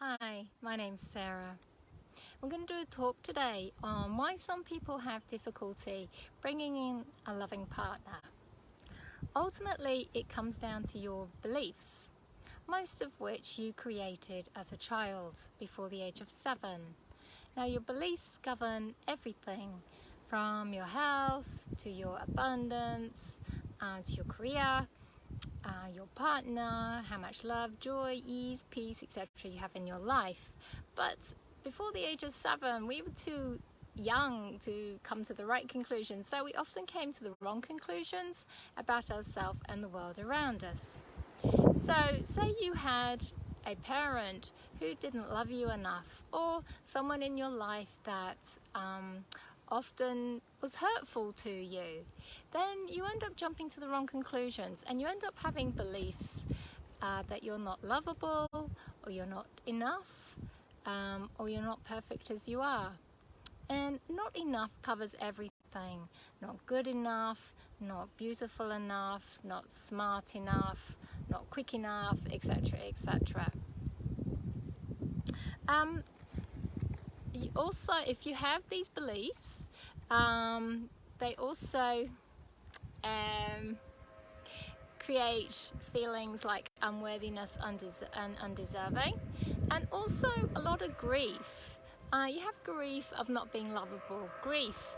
Hi, my name's Sarah. I'm going to do a talk today on why some people have difficulty bringing in a loving partner. Ultimately, it comes down to your beliefs, most of which you created as a child before the age of 7. Now, your beliefs govern everything from your health to your abundance, to your career, your partner, how much love, joy, ease, peace, etc. you have in your life. But before the age of 7, we were too young to come to the right conclusions, so we often came to the wrong conclusions about ourselves and the world around us. So say you had a parent who didn't love you enough, or someone in your life that often was hurtful to you, then you end up jumping to the wrong conclusions and you end up having beliefs that you're not lovable, or you're not enough, or you're not perfect as you are. And not enough covers everything. Not good enough, not beautiful enough, not smart enough, not quick enough, etc., etc. Also, if you have these beliefs, they also create feelings like unworthiness and undeserving, and also a lot of grief. You have grief of not being lovable, grief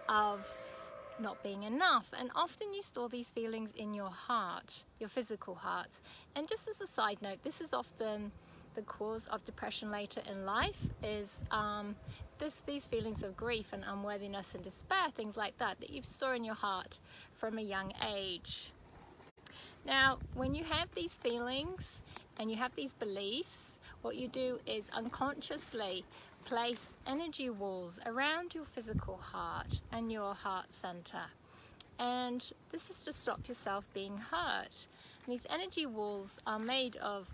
of not being enough, and often you store these feelings in your heart, your physical heart. And just as a side note, this is often the cause of depression later in life, is these feelings of grief and unworthiness and despair, things like that you store in your heart from a young age. Now, when you have these feelings and you have these beliefs, what you do is unconsciously place energy walls around your physical heart and your heart center. And this is to stop yourself being hurt. And these energy walls are made of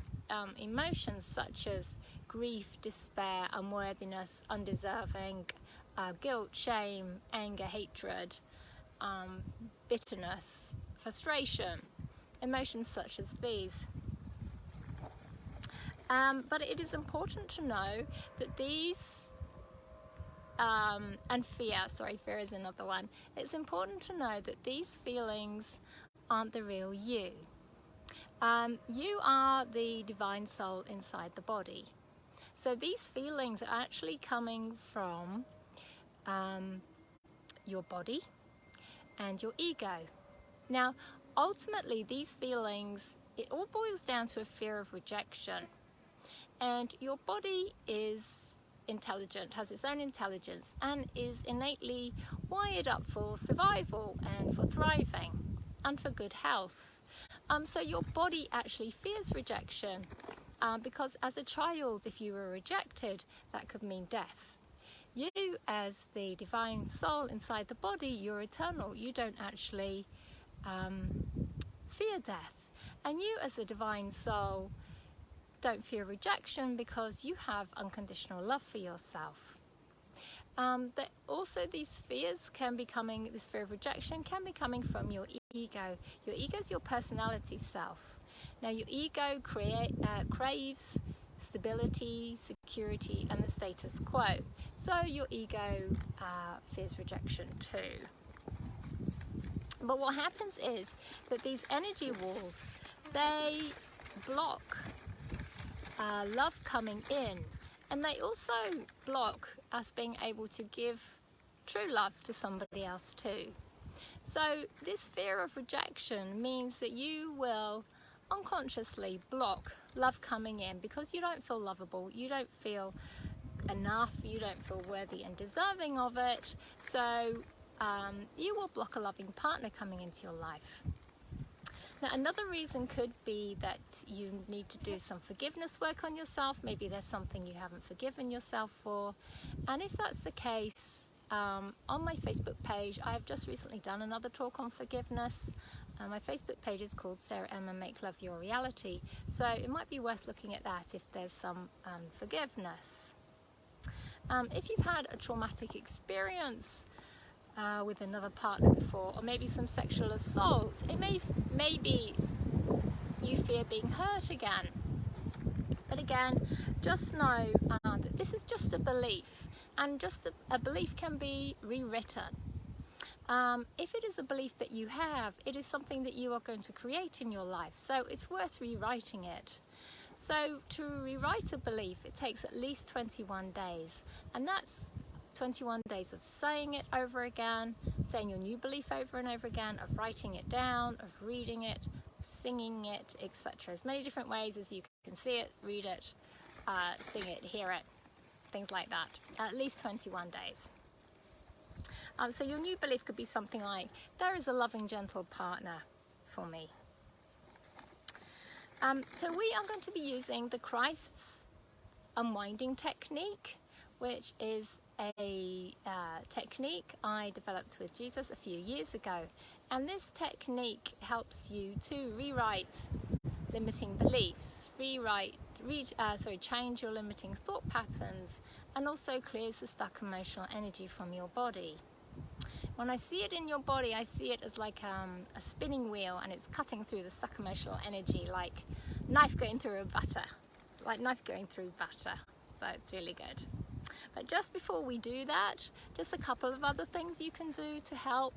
emotions such as grief, despair, unworthiness, undeserving, guilt, shame, anger, hatred, bitterness, frustration, emotions such as these. But it is important to know that these, and fear is another one. It's important to know that these feelings aren't the real you. You are the divine soul inside the body. So these feelings are actually coming from your body and your ego. Now, ultimately, these feelings, it all boils down to a fear of rejection. And your body is intelligent, has its own intelligence, and is innately wired up for survival and for thriving and for good health. So your body actually fears rejection because as a child, if you were rejected, that could mean death. You, as the divine soul inside the body, you're eternal. You don't actually fear death. And you, as the divine soul, don't fear rejection because you have unconditional love for yourself. But also these fears this fear of rejection can be coming from your ego. Your ego is your personality self. Now your ego craves stability, security, and the status quo. So your ego fears rejection too. But what happens is that these energy walls, they block love coming in, and they also block us being able to give true love to somebody else too. So this fear of rejection means that you will unconsciously block love coming in because you don't feel lovable, you don't feel enough, you don't feel worthy and deserving of it. So you will block a loving partner coming into your life. Now, another reason could be that you need to do some forgiveness work on yourself. Maybe there's something you haven't forgiven yourself for. And if that's the case, on my Facebook page, I've just recently done another talk on forgiveness. My Facebook page is called Sara Emma Make Love Your Reality. So it might be worth looking at that if there's some forgiveness. If you've had a traumatic experience with another partner before, or maybe some sexual assault, maybe you fear being hurt again. But again, just know that this is just a belief, and just a belief can be rewritten. If it is a belief that you have, it is something that you are going to create in your life, so it's worth rewriting it. So to rewrite a belief, it takes at least 21 days, and that's 21 days of saying it over again, saying your new belief over and over again, of writing it down, of reading it, singing it, etc. As many different ways as you can see it, read it, sing it, hear it, things like that. At least 21 days. So your new belief could be something like, there is a loving, gentle partner for me. So we are going to be using the Christ's unwinding technique, which is a technique I developed with Jesus a few years ago. And this technique helps you to rewrite limiting beliefs, change your limiting thought patterns, and also clears the stuck emotional energy from your body. When I see it in your body, I see it as like a spinning wheel, and it's cutting through the stuck emotional energy like knife going through butter. So it's really good. But just before we do that, just a couple of other things you can do to help.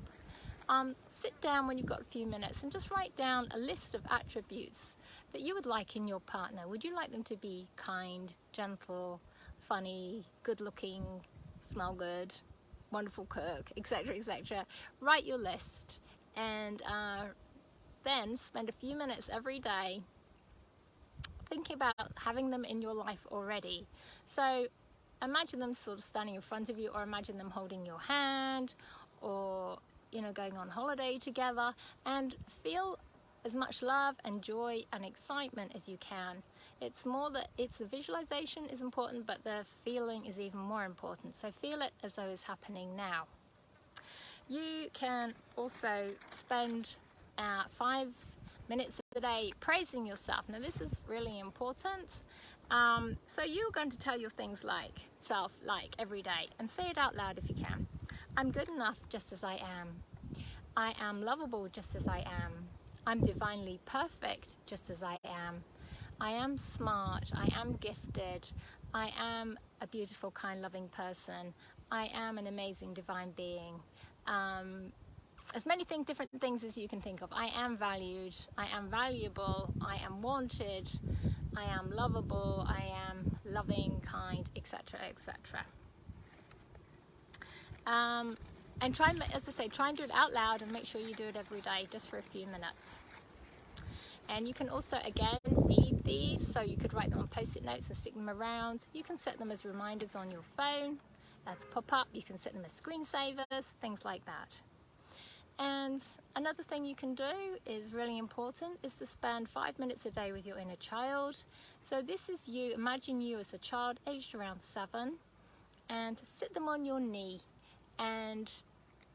Sit down when you've got a few minutes and just write down a list of attributes that you would like in your partner. Would you like them to be kind, gentle, funny, good looking, smell good, wonderful cook, etc., etc. Write your list, and then spend a few minutes every day thinking about having them in your life already. So imagine them sort of standing in front of you, or imagine them holding your hand, or going on holiday together, and feel as much love and joy and excitement as you can. It's the visualization is important, but the feeling is even more important. So feel it as though it's happening now. You can also spend 5 minutes a day praising yourself. Now this is really important. So you're going to tell your things like every day, and say it out loud if you can. I'm good enough just as I am. I am lovable just as I am. I'm divinely perfect just as I am. I am smart. I am gifted. I am a beautiful, kind, loving person. I am an amazing divine being. As many different things as you can think of. I am valued. I am valuable. I am wanted. I am lovable. I am loving, kind, etc., etc. And try and do it out loud, and make sure you do it every day, just for a few minutes. And you can also, again, read these, so you could write them on post-it notes and stick them around. You can set them as reminders on your phone to pop up. You can set them as screensavers, things like that. And another thing you can do is really important, is to spend 5 minutes a day with your inner child. So this is you, imagine you as a child aged around 7, and to sit them on your knee, and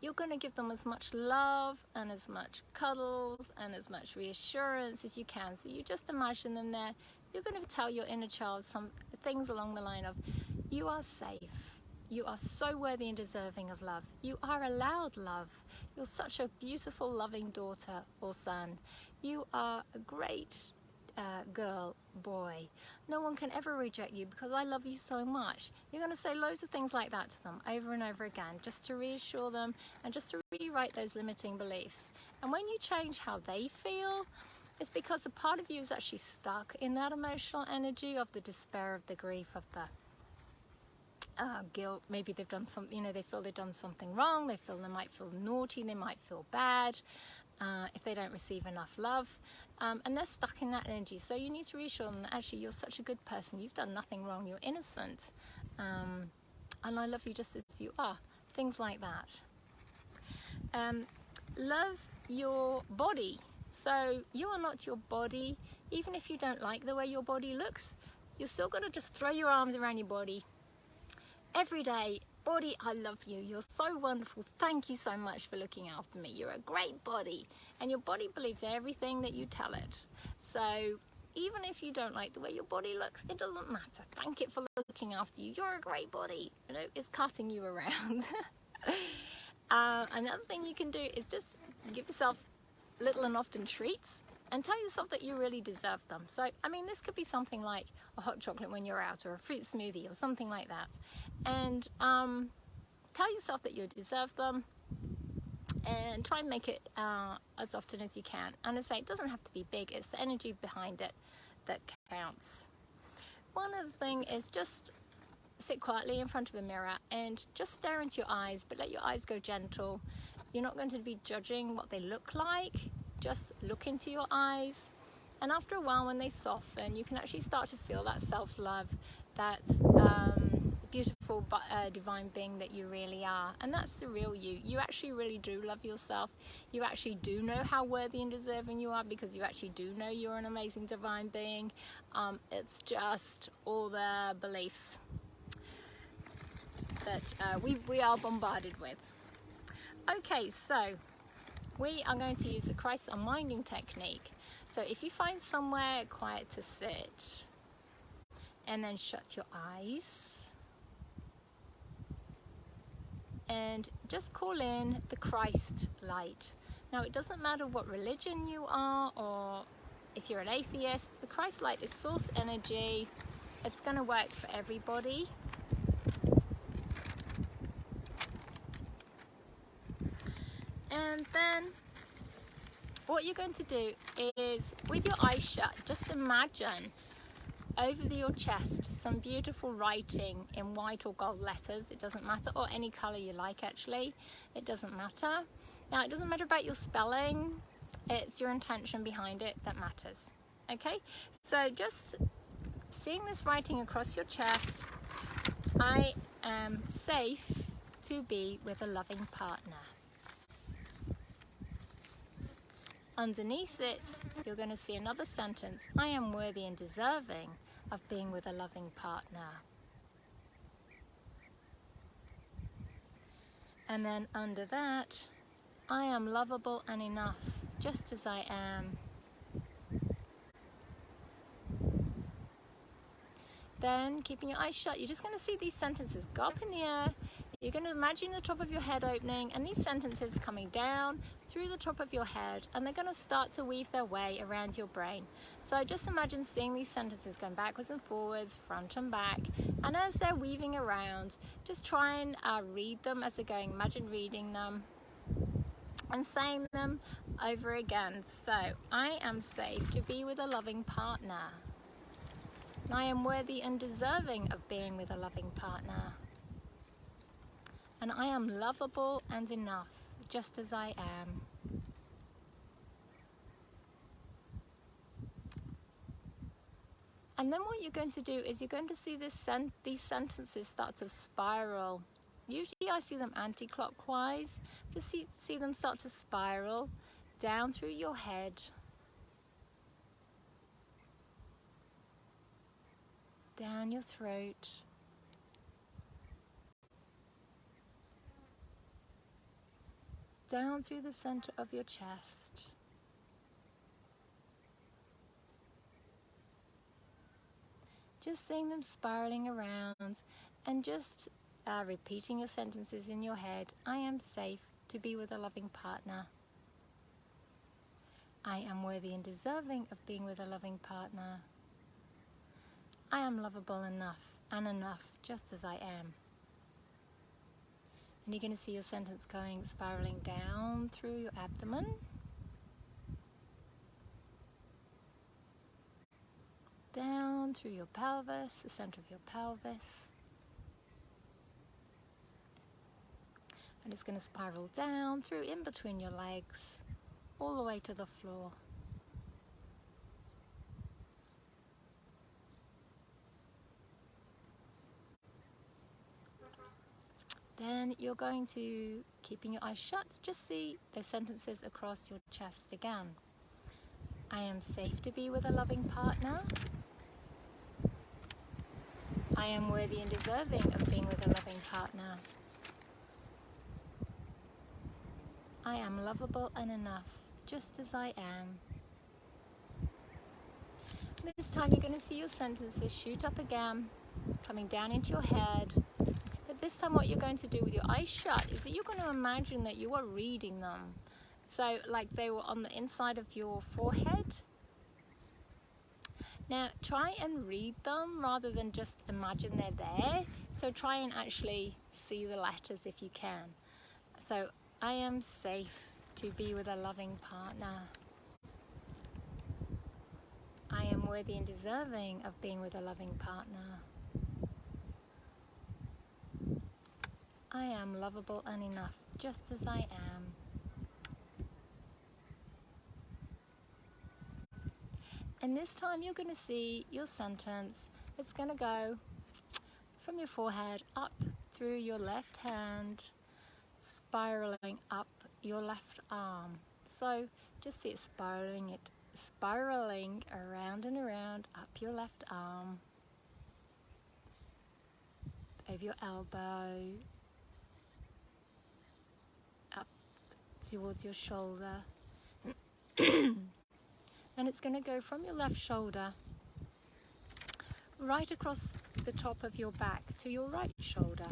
you're going to give them as much love and as much cuddles and as much reassurance as you can. So you just imagine them there. You're going to tell your inner child some things along the line of, you are safe. You are so worthy and deserving of love. You are allowed love. You're such a beautiful, loving daughter or son. You are a great girl, boy. No one can ever reject you because I love you so much. You're going to say loads of things like that to them over and over again, just to reassure them and just to rewrite those limiting beliefs. And when you change how they feel, it's because a part of you is actually stuck in that emotional energy of the despair, of the grief, of the guilt. Maybe they've done something, they feel they've done something wrong. They might feel naughty. They might feel bad if they don't receive enough love. And they're stuck in that energy. So you need to reassure them that actually you're such a good person. You've done nothing wrong. You're innocent. And I love you just as you are. Things like that. Love your body. So you are not your body. Even if you don't like the way your body looks, you're still going to just throw your arms around your body every day. Body, I love you. You're so wonderful. Thank you so much for looking after me. You're a great body. And your body believes everything that you tell it. So even if you don't like the way your body looks, it doesn't matter. Thank it for looking after you. You're a great body. It's carting you around. Another thing you can do is just give yourself little and often treats. and tell yourself that you really deserve them. So, I mean, this could be something like a hot chocolate when you're out, or a fruit smoothie, or something like that. And tell yourself that you deserve them, and try and make it as often as you can. And as I say, it doesn't have to be big, it's the energy behind it that counts. One other thing is just sit quietly in front of a mirror and just stare into your eyes, but let your eyes go gentle. You're not going to be judging what they look like. Just look into your eyes, and after a while, when they soften, you can actually start to feel that self-love, that beautiful divine being that you really are. And that's the real you. You actually really do love yourself. You actually do know how worthy and deserving you are, because you actually do know you're an amazing divine being. It's just all the beliefs that we are bombarded with. Okay, so we are going to use the crisis unwinding technique. So if you find somewhere quiet to sit, and then shut your eyes, and just call in the Christ light. Now, it doesn't matter what religion you are, or if you're an atheist, the Christ light is source energy. It's going to work for everybody. And then what you're going to do is, with your eyes shut, just imagine over your chest some beautiful writing in white or gold letters. It doesn't matter, or any color you like, actually. It doesn't matter. Now, it doesn't matter about your spelling. It's your intention behind it that matters. Okay? So just seeing this writing across your chest, I am safe to be with a loving partner. Underneath it, you're going to see another sentence. I am worthy and deserving of being with a loving partner. And then under that, I am lovable and enough, just as I am. Then, keeping your eyes shut, you're just going to see these sentences go up in the air. You're going to imagine the top of your head opening, and these sentences are coming down through the top of your head, and they're going to start to weave their way around your brain. So just imagine seeing these sentences going backwards and forwards, front and back, and as they're weaving around, just try and read them as they're going. Imagine reading them and saying them over again. So, I am safe to be with a loving partner. I am worthy and deserving of being with a loving partner. And I am lovable and enough, just as I am. And then what you're going to do is you're going to see these sentences start to spiral. Usually I see them anti-clockwise. Just see them start to spiral down through your head, down your throat, down through the center of your chest, just seeing them spiraling around, and just repeating your sentences in your head. I am safe to be with a loving partner. I am worthy and deserving of being with a loving partner. I am lovable enough, and enough just as I am. And you're going to see your sentence spiraling down through your abdomen, down through your pelvis, the center of your pelvis, and it's going to spiral down through in between your legs, all the way to the floor. Then you're going to, keeping your eyes shut, just see those sentences across your chest again. I am safe to be with a loving partner. I am worthy and deserving of being with a loving partner. I am lovable and enough, just as I am. This time you're going to see your sentences shoot up again, coming down into your head. But this time what you're going to do with your eyes shut is that you're going to imagine that you are reading them So like they were on the inside of your forehead. Now try and read them rather than just imagine they're there. So try and actually see the letters if you can. So I am safe to be with a loving partner. I am worthy and deserving of being with a loving partner. I am lovable and enough just as I am. And this time you're going to see your sentence. It's going to go from your forehead up through your left hand, spiraling up your left arm. So just see it spiraling around and around up your left arm, over your elbow, up towards your shoulder. And it's going to go from your left shoulder right across the top of your back to your right shoulder.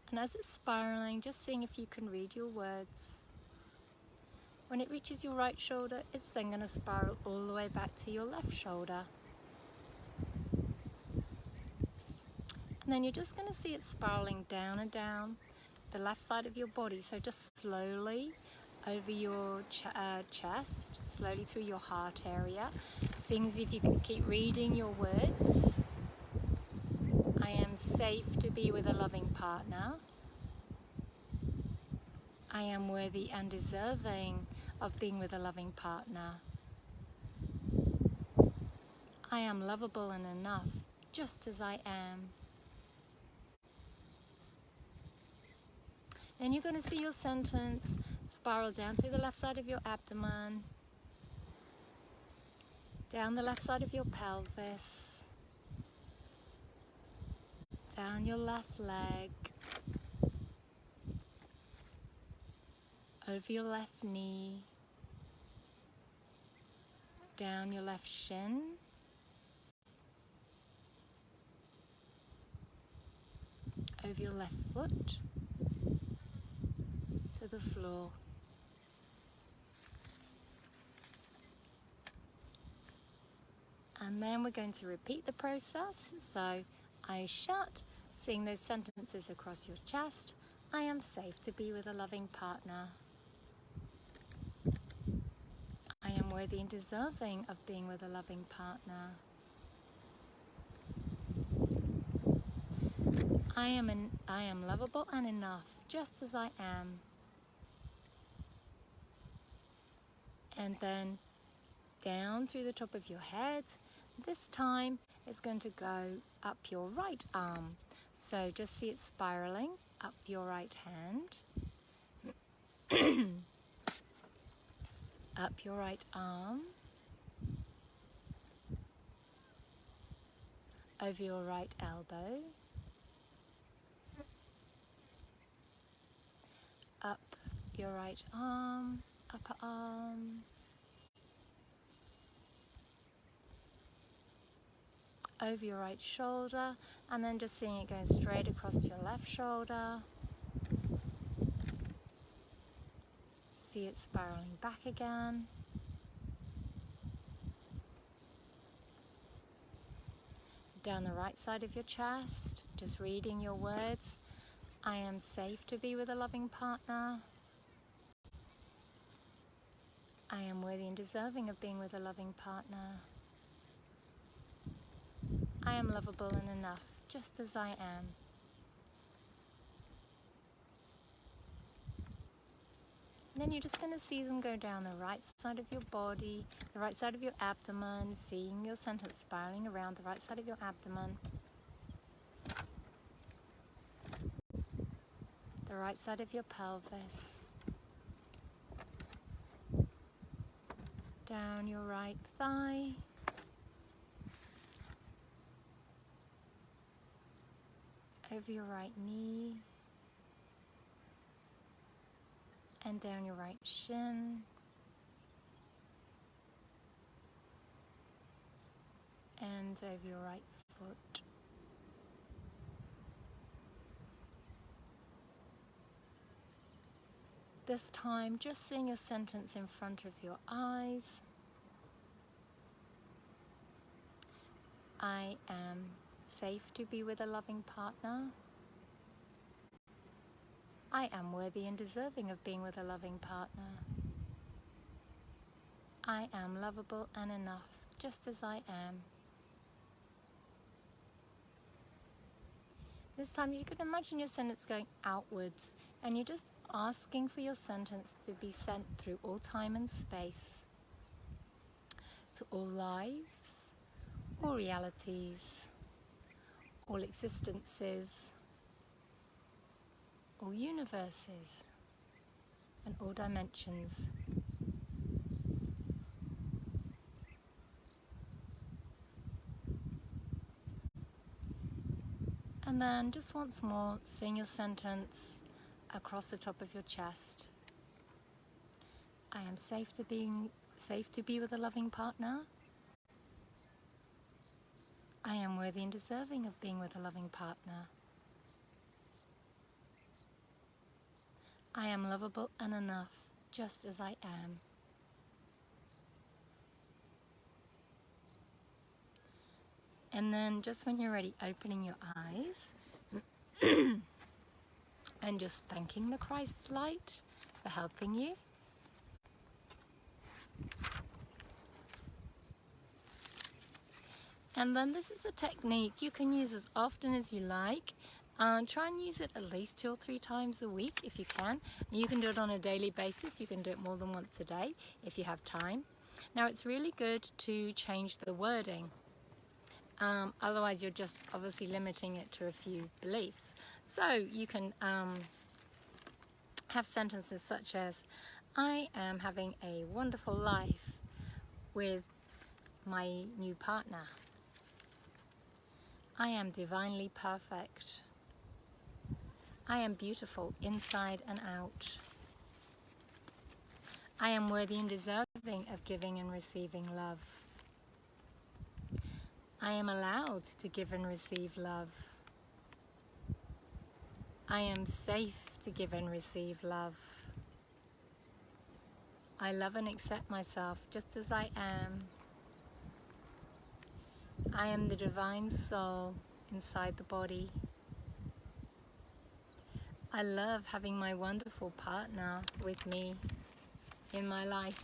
And as it's spiraling, just seeing if you can read your words. When it reaches your right shoulder, it's then going to spiral all the way back to your left shoulder. And then you're just going to see it spiraling down and down the left side of your body. So just slowly over your chest, slowly through your heart area, seeing as if you can keep reading your words. I am safe to be with a loving partner. I am worthy and deserving of being with a loving partner. I am lovable and enough, just as I am. Then you're going to see your sentence spiral down through the left side of your abdomen, down the left side of your pelvis, down your left leg, over your left knee, down your left shin, over your left foot, to the floor. And then we're going to repeat the process. So eyes shut, seeing those sentences across your chest. I am safe to be with a loving partner. I am worthy and deserving of being with a loving partner. I am lovable and enough, just as I am. And then down through the top of your head. This time it's going to go up your right arm. So just see it spiraling up your right hand, up your right arm, over your right elbow, up your right arm, upper arm, over your right shoulder, and then just seeing it go straight across your left shoulder. See it spiraling back again. Down the right side of your chest, just reading your words. I am safe to be with a loving partner. I am worthy and deserving of being with a loving partner. I am lovable and enough, just as I am. And then you're just going to see them go down the right side of your body, the right side of your abdomen, seeing your sentence spiraling around the right side of your abdomen, the right side of your pelvis, down your right thigh, over your right knee, and down your right shin, and over your right foot. this time, just seeing a sentence in front of your eyes. I am safe to be with a loving partner. I am worthy and deserving of being with a loving partner. I am lovable and enough, just as I am. This time you can imagine your sentence going outwards, and you're just asking for your sentence to be sent through all time and space, to all lives, all realities, all existences, all universes, and all dimensions. And then just once more, sing your sentence across the top of your chest. I am safe to be with a loving partner. I am worthy and deserving of being with a loving partner. I am lovable and enough, just as I am. And then just when you're ready, opening your eyes and just thanking the Christ light for helping you. And then this is a technique you can use as often as you like. Try and use it at least 2 or 3 times a week if you can. You can do it on a daily basis. You can do it more than once a day if you have time. Now it's really good to change the wording. Otherwise you're just obviously limiting it to a few beliefs. So you can have sentences such as, I am having a wonderful life with my new partner. I am divinely perfect. I am beautiful inside and out. I am worthy and deserving of giving and receiving love. I am allowed to give and receive love. I am safe to give and receive love. I love and accept myself just as I am. I am the divine soul inside the body. I love having my wonderful partner with me in my life.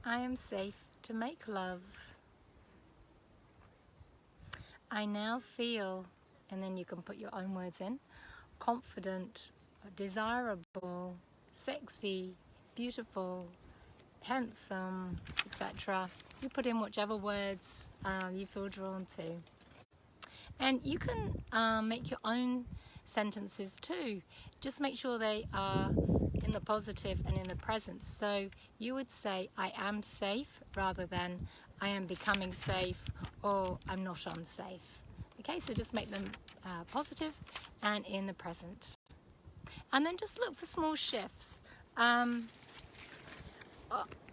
I am safe to make love. I now feel, and then you can put your own words in, confident, desirable, sexy, beautiful, handsome, etc. You put in whichever words you feel drawn to. And you can make your own sentences too. Just make sure they are in the positive and in the present. So you would say, I am safe, rather than I am becoming safe or I'm not unsafe. Okay, so just make them positive and in the present. And then just look for small shifts.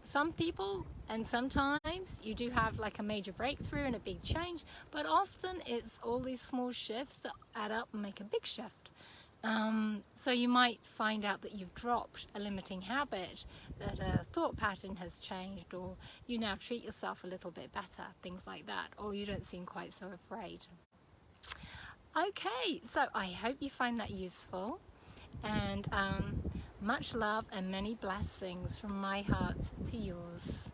Some people, and sometimes you do have like a major breakthrough and a big change, but often it's all these small shifts that add up and make a big shift. So you might find out that you've dropped a limiting habit, that a thought pattern has changed, or you now treat yourself a little bit better, things like that, or you don't seem quite so afraid. Okay, so I hope you find that useful, and much love and many blessings from my heart to yours.